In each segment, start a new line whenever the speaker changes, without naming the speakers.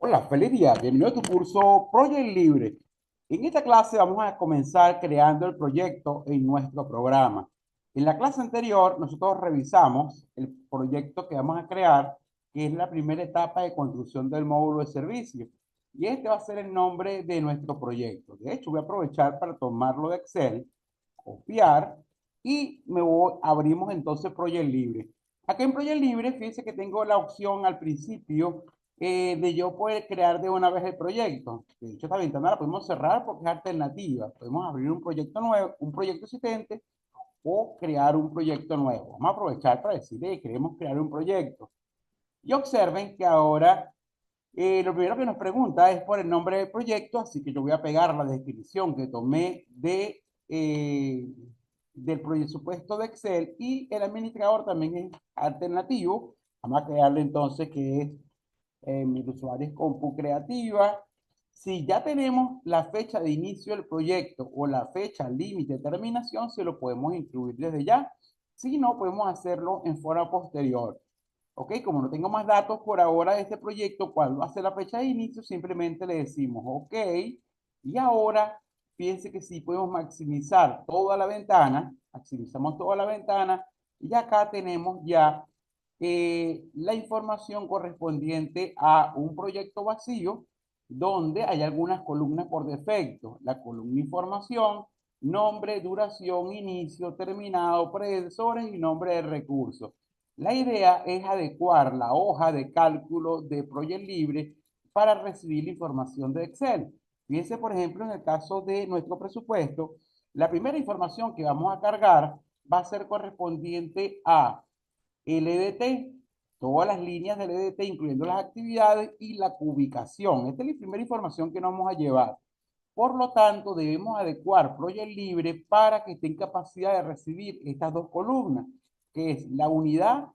Hola, feliz día. Bienvenido a tu curso Project Libre. En esta clase vamos a comenzar creando el proyecto en nuestro programa. En la clase anterior, nosotros revisamos el proyecto que vamos a crear, que es la primera etapa de construcción del módulo de servicio. Y este va a ser el nombre de nuestro proyecto. De hecho, voy a aprovechar para tomarlo de Excel, copiar y abrimos entonces Project Libre. Aquí en Project Libre, fíjense que tengo la opción al principio de yo poder crear de una vez el proyecto. De hecho, esta ventana la podemos cerrar porque es alternativa. Podemos abrir un proyecto nuevo, un proyecto existente o crear un proyecto nuevo. Vamos a aprovechar para decir que queremos crear un proyecto. Y observen que ahora lo primero que nos pregunta es por el nombre del proyecto, así que yo voy a pegar la descripción que tomé del presupuesto de Excel y el administrador también es alternativo. Vamos a crearle entonces que es mi usuario es Compu Creativa. Si ya tenemos la fecha de inicio del proyecto o la fecha límite de terminación, se lo podemos incluir desde ya. Si no, podemos hacerlo en forma posterior. Ok, como no tengo más datos por ahora de este proyecto, cuál va a ser la fecha de inicio, simplemente le decimos ok. Y ahora, fíjense que sí podemos maximizar toda la ventana, maximizamos toda la ventana, y acá tenemos ya la información correspondiente a un proyecto vacío donde hay algunas columnas por defecto. La columna información, nombre, duración, inicio, terminado, predecesores y nombre de recurso. La idea es adecuar la hoja de cálculo de Project Libre para recibir la información de Excel. Fíjense, por ejemplo, en el caso de nuestro presupuesto, la primera información que vamos a cargar va a ser correspondiente a el EDT, todas las líneas del EDT, incluyendo las actividades y la ubicación. Esta es la primera información que nos vamos a llevar. Por lo tanto, debemos adecuar Project Libre para que esté en capacidad de recibir estas dos columnas, que es la unidad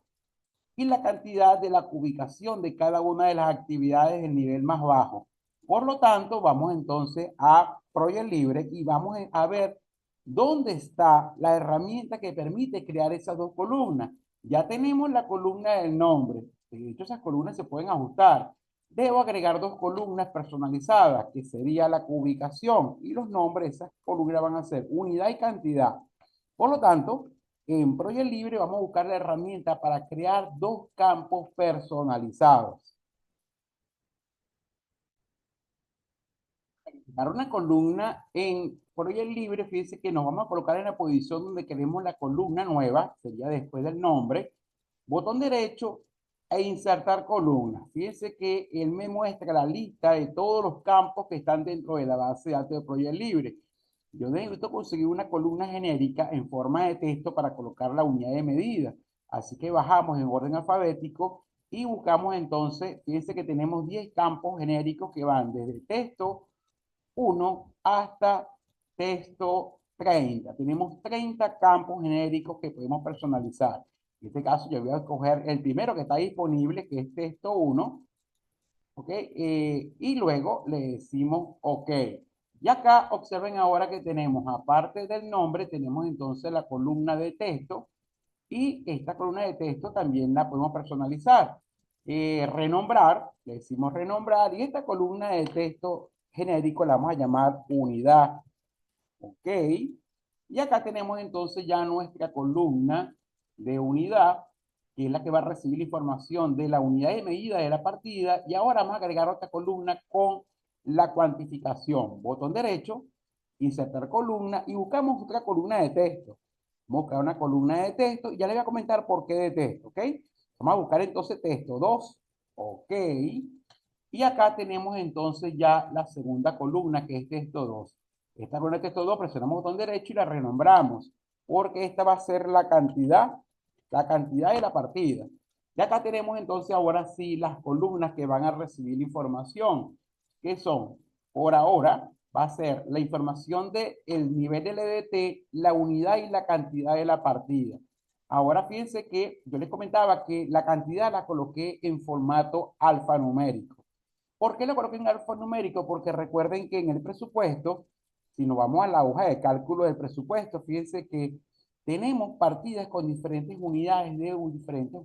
y la cantidad de la ubicación de cada una de las actividades del nivel más bajo. Por lo tanto, vamos entonces a Project Libre y vamos a ver dónde está la herramienta que permite crear esas dos columnas. Ya tenemos la columna del nombre. De hecho, esas columnas se pueden ajustar. Debo agregar dos columnas personalizadas, que sería la ubicación y los nombres. Esas columnas van a ser unidad y cantidad. Por lo tanto, en Project Libre vamos a buscar la herramienta para crear dos campos personalizados. Para una columna en Project Libre, fíjense que nos vamos a colocar en la posición donde queremos la columna nueva, sería después del nombre, botón derecho e insertar columna. Fíjense que él me muestra la lista de todos los campos que están dentro de la base de datos de Project Libre. Yo necesito conseguir una columna genérica en forma de texto para colocar la unidad de medida. Así que bajamos en orden alfabético y buscamos entonces, fíjense que tenemos 10 campos genéricos que van desde texto 1 hasta texto 30. Tenemos 30 campos genéricos que podemos personalizar. En este caso yo voy a escoger el primero que está disponible, que es texto 1, ¿ok? Y luego le decimos OK. Y acá observen ahora que tenemos, aparte del nombre, tenemos entonces la columna de texto y esta columna de texto también la podemos personalizar. Renombrar, le decimos renombrar y esta columna de texto genérico la vamos a llamar unidad. OK. Y acá tenemos entonces ya nuestra columna de unidad, que es la que va a recibir la información de la unidad de medida de la partida. Y ahora vamos a agregar otra columna con la cuantificación. Botón derecho, insertar columna y buscamos otra columna de texto. Vamos a buscar una columna de texto y ya le voy a comentar por qué de texto, ¿ok? Vamos a buscar entonces texto 2, OK. Y acá tenemos entonces ya la segunda columna que es texto 2. Esta columna de texto 2 presionamos botón derecho y la renombramos porque esta va a ser la cantidad de la partida. Y acá tenemos entonces ahora sí las columnas que van a recibir la información, que son, por ahora, va a ser la información del nivel del EDT, la unidad y la cantidad de la partida. Ahora fíjense que yo les comentaba que la cantidad la coloqué en formato alfanumérico. ¿Por qué lo coloqué en alfanumérico? Porque recuerden que en el presupuesto, si nos vamos a la hoja de cálculo del presupuesto, fíjense que tenemos partidas con diferentes unidades de diferentes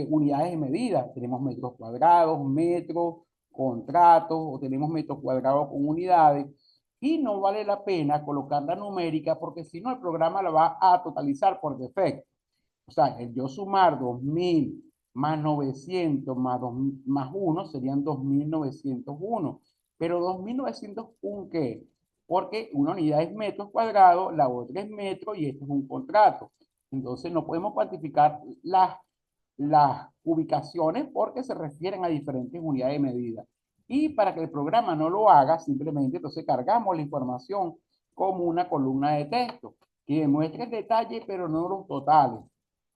unidades de medida. Tenemos metros cuadrados, metros, contratos o tenemos metros cuadrados con unidades y no vale la pena colocar la numérica porque si no el programa la va a totalizar por defecto. O sea, el yo sumar 2000 más 900 más, 2, más 1 serían 2901. Pero 2901, ¿qué? Porque una unidad es metros cuadrados, la otra es metro y esto es un contrato. Entonces no podemos cuantificar las ubicaciones porque se refieren a diferentes unidades de medida. Y para que el programa no lo haga, simplemente entonces cargamos la información como una columna de texto que demuestre el detalle, pero no los totales.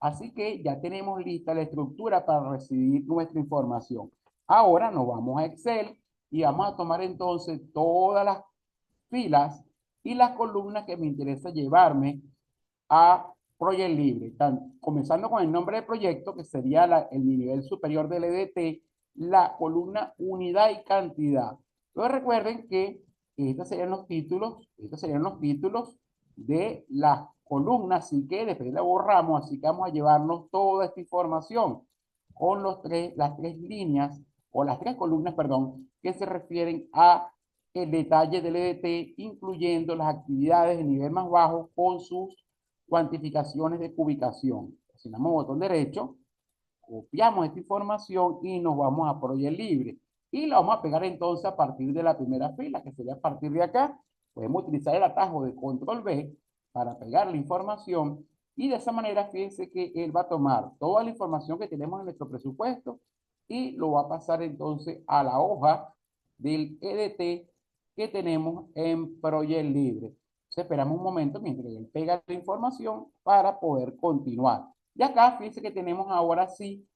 Así que ya tenemos lista la estructura para recibir nuestra información. Ahora nos vamos a Excel y vamos a tomar entonces todas las filas y las columnas que me interesa llevarme a Project Libre. Comenzando con el nombre del proyecto, que sería el nivel superior del EDT, la columna unidad y cantidad. Luego recuerden que estos serían los títulos de las columnas, así que después la borramos, así que vamos a llevarnos toda esta información con las tres líneas, o las tres columnas, perdón, que se refieren a el detalle del EDT, incluyendo las actividades de nivel más bajo con sus cuantificaciones de ubicación. Presionamos botón derecho, copiamos esta información y nos vamos a Project Libre. Y la vamos a pegar entonces a partir de la primera fila, que sería a partir de acá. Podemos utilizar el atajo de Control B para pegar la información y de esa manera fíjense que él va a tomar toda la información que tenemos en nuestro presupuesto y lo va a pasar entonces a la hoja del EDT que tenemos en Project Libre. Entonces esperamos un momento mientras él pega la información para poder continuar. Y acá fíjense que tenemos ahora sí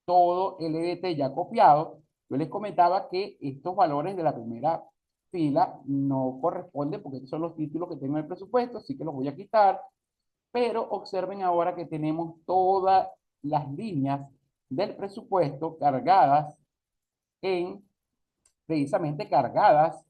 todo el EDT ya copiado. Yo les comentaba que estos valores de la primera fila no corresponden porque estos son los títulos que tengo en el presupuesto, así que los voy a quitar. Pero observen ahora que tenemos todas las líneas del presupuesto cargadas precisamente cargadas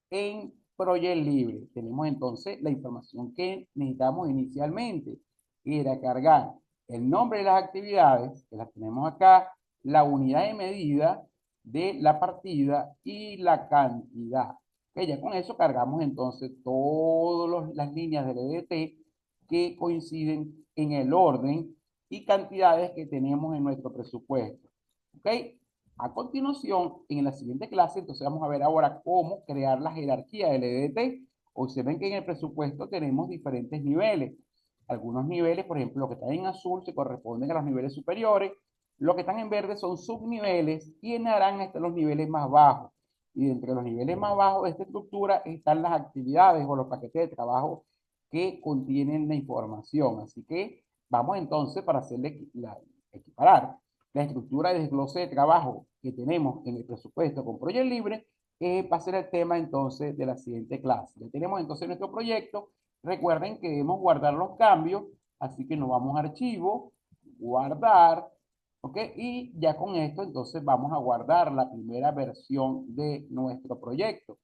en Project Libre. Tenemos entonces la información que necesitamos inicialmente, que era cargar el nombre de las actividades, que las tenemos acá, la unidad de medida de la partida y la cantidad. Que ya con eso cargamos entonces todas las líneas del EDT que coinciden en el orden y cantidades que tenemos en nuestro presupuesto. ¿Ok? A continuación, en la siguiente clase, entonces vamos a ver ahora cómo crear la jerarquía del EDT. Observen que en el presupuesto tenemos diferentes niveles. Algunos niveles, por ejemplo, los que están en azul se corresponden a los niveles superiores, los que están en verde son subniveles y en naranja están los niveles más bajos. Y entre los niveles más bajos de esta estructura están las actividades o los paquetes de trabajo que contienen la información. Así que vamos entonces para hacerle equiparar la estructura de desglose de trabajo que tenemos en el presupuesto con Project Libre, va a ser el tema entonces de la siguiente clase. Ya tenemos entonces nuestro proyecto. Recuerden que debemos guardar los cambios, así que nos vamos a archivo, guardar, ¿ok? Y ya con esto entonces vamos a guardar la primera versión de nuestro proyecto.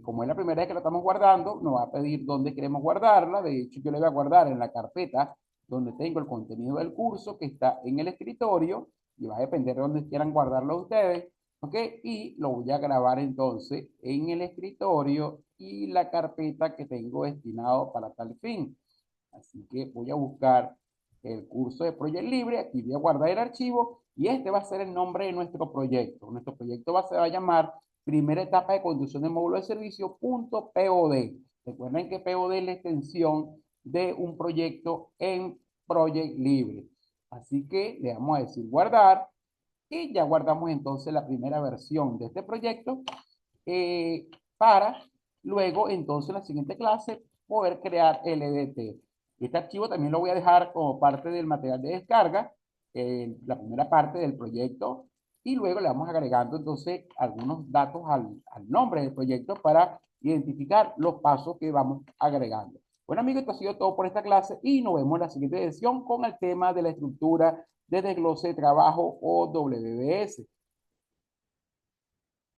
Como es la primera vez que lo estamos guardando, nos va a pedir dónde queremos guardarla. De hecho, yo le voy a guardar en la carpeta donde tengo el contenido del curso que está en el escritorio y va a depender de donde quieran guardarlo ustedes, ¿ok? Y lo voy a grabar entonces en el escritorio y la carpeta que tengo destinado para tal fin. Así que voy a buscar el curso de Project Libre, aquí voy a guardar el archivo y este va a ser el nombre de nuestro proyecto. Nuestro proyecto se va a llamar Primera Etapa de Construcción de Módulo de Servicio .pod. Recuerden que POD es la extensión de un proyecto en Project Libre. Así que le vamos a decir guardar y ya guardamos entonces la primera versión de este proyecto para luego entonces en la siguiente clase poder crear el EDT. Este archivo también lo voy a dejar como parte del material de descarga, la primera parte del proyecto, y luego le vamos agregando entonces algunos datos al nombre del proyecto para identificar los pasos que vamos agregando. Bueno amigos, esto ha sido todo por esta clase y nos vemos en la siguiente sesión con el tema de la estructura de desglose de trabajo o WBS.